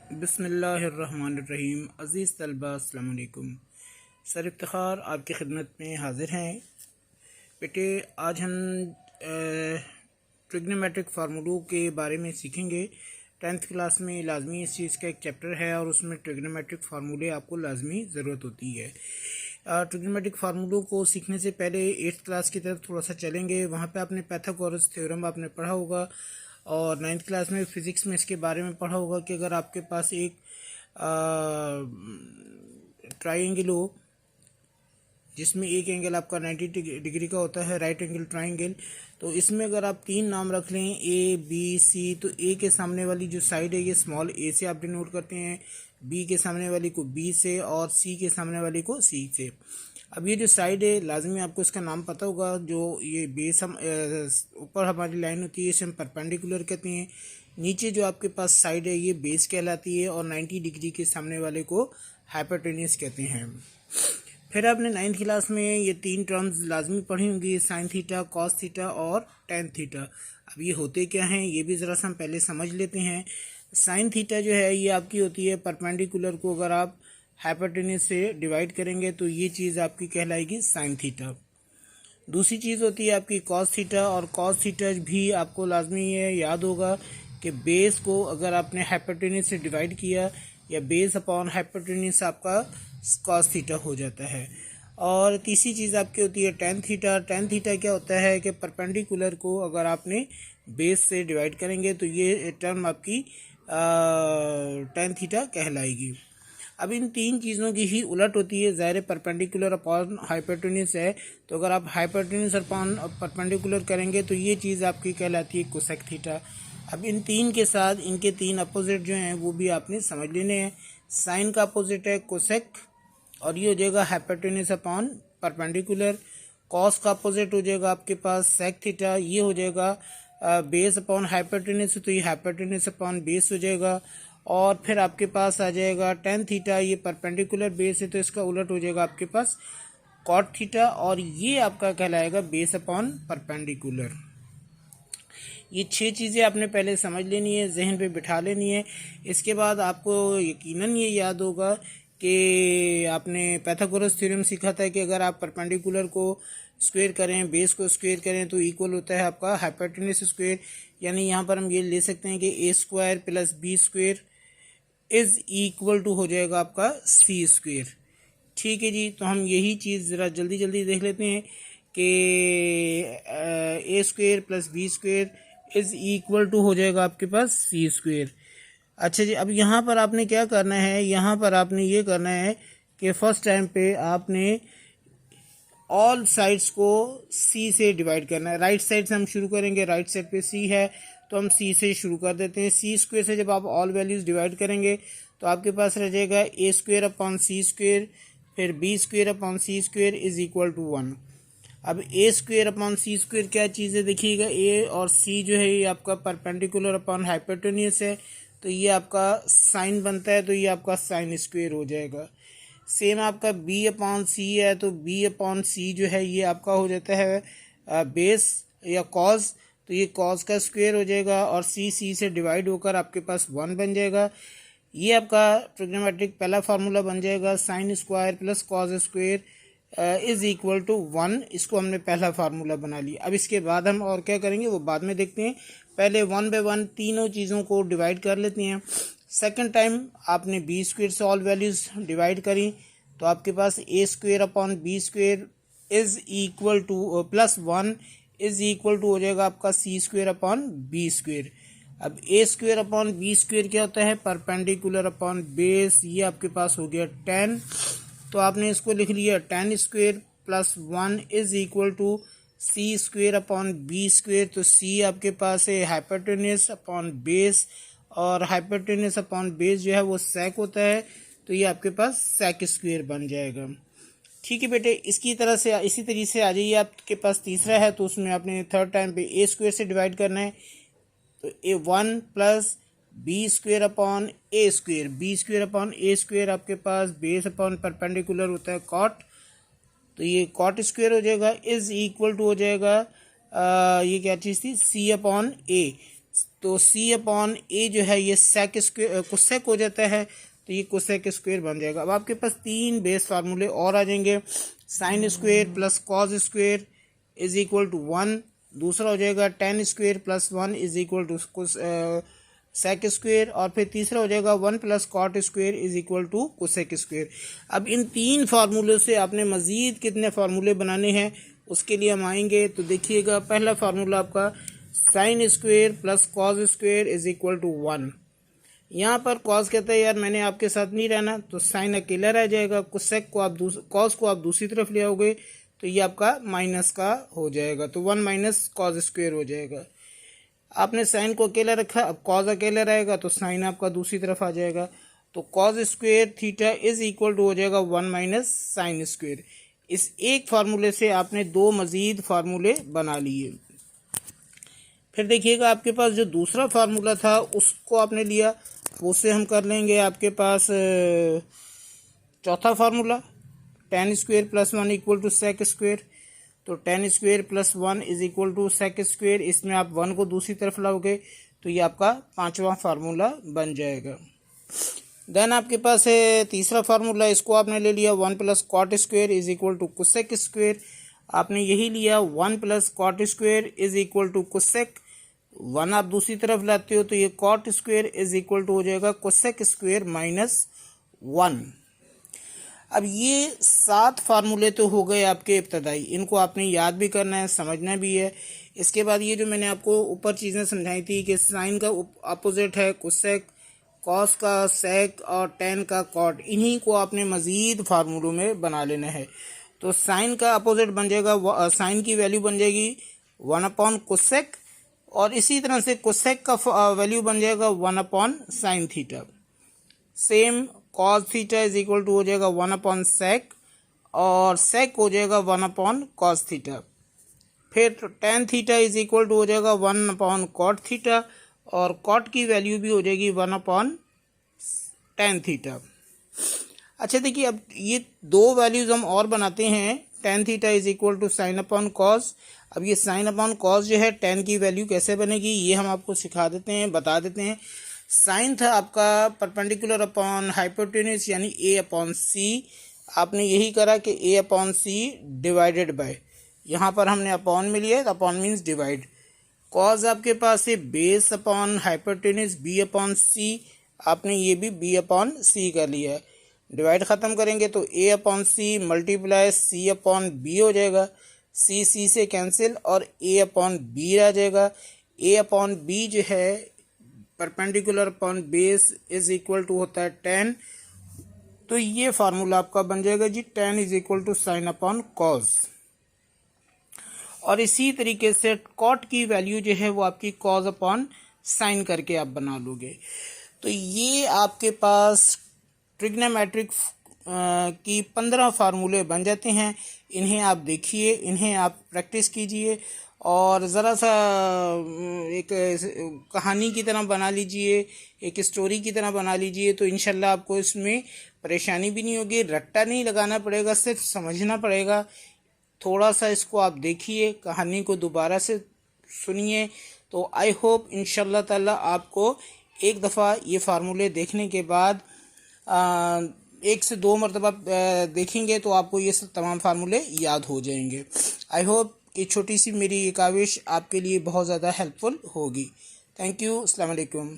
बिस्मिल्लाहिर्रहमानिर्रहीम। अज़ीज़ तलबा अस्सलाम वालेकुम। सर इफ्तिखार आपकी खिदमत में हाज़िर हैं। बेटे आज हम ट्रिग्नोमेट्रिक फार्मूलों के बारे में सीखेंगे। 10th क्लास में लाजमी इस चीज़ का एक चैप्टर है और उसमें ट्रिग्नोमेट्रिक फार्मूले आपको लाजमी ज़रूरत होती है। ट्रिग्नोमेट्रिक फार्मूलों को सीखने से पहले 8th क्लास की तरफ थोड़ा सा चलेंगे। वहाँ पे आपने पाइथागोरस थ्योरम आपने पढ़ा होगा और 9th क्लास में फ़िज़िक्स में इसके बारे में पढ़ा होगा कि अगर आपके पास एक ट्राइंगल हो जिसमें एक एंगल आपका 90 डिग्री का होता है, राइट एंगल ट्राइंगल, तो इसमें अगर आप 3 नाम रख लें ए बी सी, तो ए के सामने वाली जो साइड है ये स्मॉल ए से आप डिनोट करते हैं, बी के सामने वाली को बी से और सी के सामने वाली को सी से। अब ये जो साइड है लाजमी आपको इसका नाम पता होगा। जो ये बेस हम ऊपर हमारी लाइन होती है इसे हम परपेंडिकुलर कहते हैं, नीचे जो आपके पास साइड है ये बेस कहलाती है और 90 डिग्री के सामने वाले को हाइपोटेन्यूज कहते हैं। फिर आपने 9th क्लास में ये 3 टर्म्स लाजमी पढ़ी होंगी, साइन थीटा, कॉस थीटा और टेन थीटा। अब ये होते क्या हैं ये भी ज़रा सा हम पहले समझ लेते हैं। साइन थीटा जो है ये आपकी होती है परपेंडिकुलर को अगर आप हाइपोटेन्यूज से डिवाइड करेंगे तो ये चीज़ आपकी कहलाएगी साइन थीटा। दूसरी चीज़ होती है आपकी कॉस थीटा, और कॉस थीटा भी आपको लाजमी है याद होगा कि बेस को अगर आपने हाइपोटेन्यूज से डिवाइड किया या बेस अपॉन हाइपोटेन्यूज आपका कॉस थीटा हो जाता है। और तीसरी चीज़ आपकी होती है टेन थीटा। टेन थीटा क्या होता है कि परपेंडिकुलर को अगर आपने बेस से डिवाइड करेंगे तो ये टर्म आपकी टेन थीटा कहलाएगी। अब इन 3 चीज़ों की ही उलट होती है। ज़ाहिर परपेंडिकुलर अपॉन हाइपोटेन्यूज है, तो अगर आप हाइपोटेन्यूज अपॉन परपेंडिकुलर करेंगे तो ये चीज़ आपकी कहलाती है कोसेक थीटा। अब इन 3 के साथ इनके 3 अपोजिट जो हैं वो भी आपने समझ लेने हैं। साइन का अपोजिट है कोसेक और ये हो जाएगा हाइपोटेन्यूज अपॉन परपेंडिकुलर। कॉस का अपोजिट हो जाएगा आपके पास सेक थीटा, ये हो जाएगा बेस अपॉन हाइपोटेन्यूज, तो ये हाइपोटेन्यूज अपॉन बेस हो जाएगा। और फिर आपके पास आ जाएगा टेन थीटा, ये परपेंडिकुलर बेस है तो इसका उलट हो जाएगा आपके पास कॉट थीटा, और ये आपका कहलाएगा बेस अपॉन परपेंडिकुलर। ये 6 चीज़ें आपने पहले समझ लेनी है, जहन पे बिठा लेनी है। इसके बाद आपको यकीनन ये याद होगा कि आपने पाइथागोरस थ्योरम सीखा था कि अगर आप परपेंडिकुलर को स्क्वायर करें, बेस को स्क्वायर करें तो इक्वल होता है आपका हाइपोटेन्यूज स्क्वायर। यानी यहाँ पर हम ये ले सकते हैं कि A square plus B square is equal to हो जाएगा आपका सी स्क्वायर। ठीक है जी, तो हम यही चीज़ ज़रा जल्दी जल्दी देख लेते हैं कि A square plus B square is equal to हो जाएगा आपके पास सी स्क्वायर। अच्छा जी, अब यहाँ पर आपने क्या करना है, यहाँ पर आपने ये करना है कि फर्स्ट टाइम पे आपने ऑल साइड्स को सी से डिवाइड करना है। राइट साइड से हम शुरू करेंगे, राइट साइड पे सी है तो हम सी से शुरू कर देते हैं। सी स्क्वायर से जब आप ऑल वैल्यूज डिवाइड करेंगे तो आपके पास रह जाएगा A square upon C square, फिर B square upon C square is equal to 1। अब A square upon C square क्या चीज़ है देखिएगा, ए और सी जो है ये आपका परपेंडिकुलर अपॉन हाइपोटेन्यूज है तो ये आपका साइन बनता है, तो ये आपका साइन स्क्वायर हो जाएगा। सेम आपका बी अपॉन सी है तो बी अपॉन सी जो है ये आपका हो जाता है बेस या कॉज, तो ये कॉज का स्क्वायर हो जाएगा और सी से डिवाइड होकर आपके पास 1 बन जाएगा। ये आपका ट्रिग्नोमेट्रिक पहला फार्मूला बन जाएगा, sine square plus cos square is equal to 1। इसको हमने पहला फार्मूला बना लिया। अब इसके बाद हम और क्या करेंगे वो बाद में देखते हैं। पहले 1 बाय 1 तीनों चीज़ों को डिवाइड कर लेते हैं। सेकंड टाइम आपने बी स्क्वायर से ऑल वैल्यूज डिवाइड करी तो आपके पास A square upon B square is equal to plus 1 is equal to हो जाएगा आपका C square upon B square. अब A square upon B square क्या होता है, परपेंडिकुलर अपॉन बेस, ये आपके पास हो गया 10, तो आपने इसको लिख लिया 10 square plus 1 is equal to C square upon B square. तो सी आपके पास है हाइपोटेन्यूज अपॉन बेस, और हाइपोटेन्यूज अपॉन बेस जो है वो सेक होता है, तो ये आपके पास सेक स्क्वायर बन जाएगा। ठीक है बेटे, इसकी तरह से इसी तरीके से आ जाइए। आपके पास तीसरा है तो उसमें आपने थर्ड टाइम पे ए स्क्वायर से डिवाइड करना है, तो ए 1 प्लस बी स्क्वायर अपॉन ए स्क्वायर, बी स्क्वायर अपॉन ए स्क्वायर आपके पास बेस अपॉन परपेंडिकुलर होता है कॉट, तो ये कॉट स्क्वायर हो जाएगा इज इक्वल टू हो जाएगा ये क्या चीज़ थी सी अपॉन ए। तो सी अपॉन ए जो है ये सेक स्क्वेयर कोसेक हो जाता है, तो ये कोसेक स्क्वेयर बन जाएगा। अब आपके पास 3 बेस फार्मूले और आ जाएंगे। Sine square plus cos square is equal to 1, दूसरा हो जाएगा tan square plus 1 is equal to sec square, और फिर तीसरा हो जाएगा 1 plus cot square is equal to cosec square. अब इन 3 फार्मूलों से आपने मज़ीद कितने फार्मूले बनाने हैं उसके लिए हम आएंगे। तो देखिएगा, पहला फार्मूला आपका sine square plus cos square is equal to 1। यहाँ पर कॉस कहता है यार मैंने आपके साथ नहीं रहना, तो साइन अकेला रह जाएगा, कोसेक को आप कॉस को आप दूसरी तरफ ले आओगे तो ये आपका माइनस का हो जाएगा, तो 1 माइनस कॉस स्क्वेयर हो जाएगा। आपने साइन को अकेला रखा, अब कॉस अकेला रहेगा तो साइन आपका दूसरी तरफ आ जाएगा, तो cos square theta is equal to हो जाएगा 1 माइनस साइन स्क्वेयर। इस एक फार्मूले से आपने 2 मज़ीद फार्मूले बना लिए। फिर देखिएगा आपके पास जो दूसरा फार्मूला था उसको आपने लिया, उससे हम कर लेंगे आपके पास चौथा formula tan square plus 1 equal to sec square. तो tan square plus 1 is equal to sec square, इसमें आप 1 को दूसरी तरफ लाओगे तो ये आपका 5वां फार्मूला बन जाएगा। देन आपके पास है तीसरा फार्मूला, इसको आपने ले लिया 1 plus cot square is equal to cosec square. आपने यही लिया 1 plus cot square is equal to cosec, 1 आप दूसरी तरफ लाते हो तो ये cot square is equal to हो जाएगा कोसेक स्क्वेयर माइनस 1। अब ये 7 फार्मूले तो हो गए आपके इब्तदाई, इनको आपने याद भी करना है, समझना भी है। इसके बाद ये जो मैंने आपको ऊपर चीज़ें समझाई थी कि साइन का अपोजिट है कोसेक, कॉस का सेक और टेन का कॉट, इन्हीं को आपने मज़ीद फार्मूलों में बना लेना है। तो साइन का अपोजिट बन जाएगा, साइन की वैल्यू बन जाएगी 1 अपॉन कोसेक, और इसी तरह से कोसेक का वैल्यू बन जाएगा 1 upon sine theta. Same cos theta is equal to हो जाएगा 1 अपॉन सेक, और सेक हो जाएगा 1 अपॉन कॉस थीटा। फिर tan theta is equal to हो जाएगा 1 अपॉन कॉट थीटा, और कॉट की वैल्यू भी हो जाएगी 1 अपॉन टेन थीटा। अच्छा देखिए, अब ये 2 वैल्यूज हम और बनाते हैं, tan theta is equal to sine upon cos. अब ये साइन अपॉन कॉस जो है टेन की वैल्यू कैसे बनेगी ये हम आपको सिखा देते हैं, बता देते हैं। साइन था आपका परपेंडिकुलर अपॉन हाइपोटेन्यूज यानी ए अपॉन सी, आपने यही करा कि ए अपॉन सी डिवाइडेड बाय, यहाँ पर हमने अपॉन में लिया, अपॉन मीन्स डिवाइड। कॉस आपके पास है base upon hypotenuse B upon C, आपने ये भी बी अपॉन सी कर लिया है। डिवाइड ख़त्म करेंगे तो ए upon C multiply C upon B हो जाएगा, सी सी से कैंसिल और ए अपॉन बी आ जाएगा। ए अपॉन बी जो है perpendicular upon base is equal to होता है 10, तो ये फार्मूला आपका बन जाएगा जी 10 is equal to sine upon cos. और इसी तरीके से कॉट की वैल्यू जो है वो आपकी कॉस अपॉन साइन करके आप बना लोगे। तो ये आपके पास ट्रिग्नोमेट्रिक की 15 फार्मूले बन जाते हैं। इन्हें आप देखिए, इन्हें आप प्रैक्टिस कीजिए और ज़रा सा एक कहानी की तरह बना लीजिए, एक स्टोरी की तरह बना लीजिए, तो इंशाल्लाह आपको इसमें परेशानी भी नहीं होगी, रट्टा नहीं लगाना पड़ेगा, सिर्फ समझना पड़ेगा। थोड़ा सा इसको आप देखिए, कहानी को दोबारा से सुनिए, तो आई होप इंशाल्लाह ताला आपको एक दफ़ा ये फार्मूले देखने के बाद 1 से 2 मरतबा देखेंगे तो आपको ये सब तमाम फार्मूले याद हो जाएंगे। आई होप ये छोटी सी मेरी ये काविश आपके लिए बहुत ज़्यादा हेल्पफुल होगी। थैंक यू, अस्सलाम वालेकुम।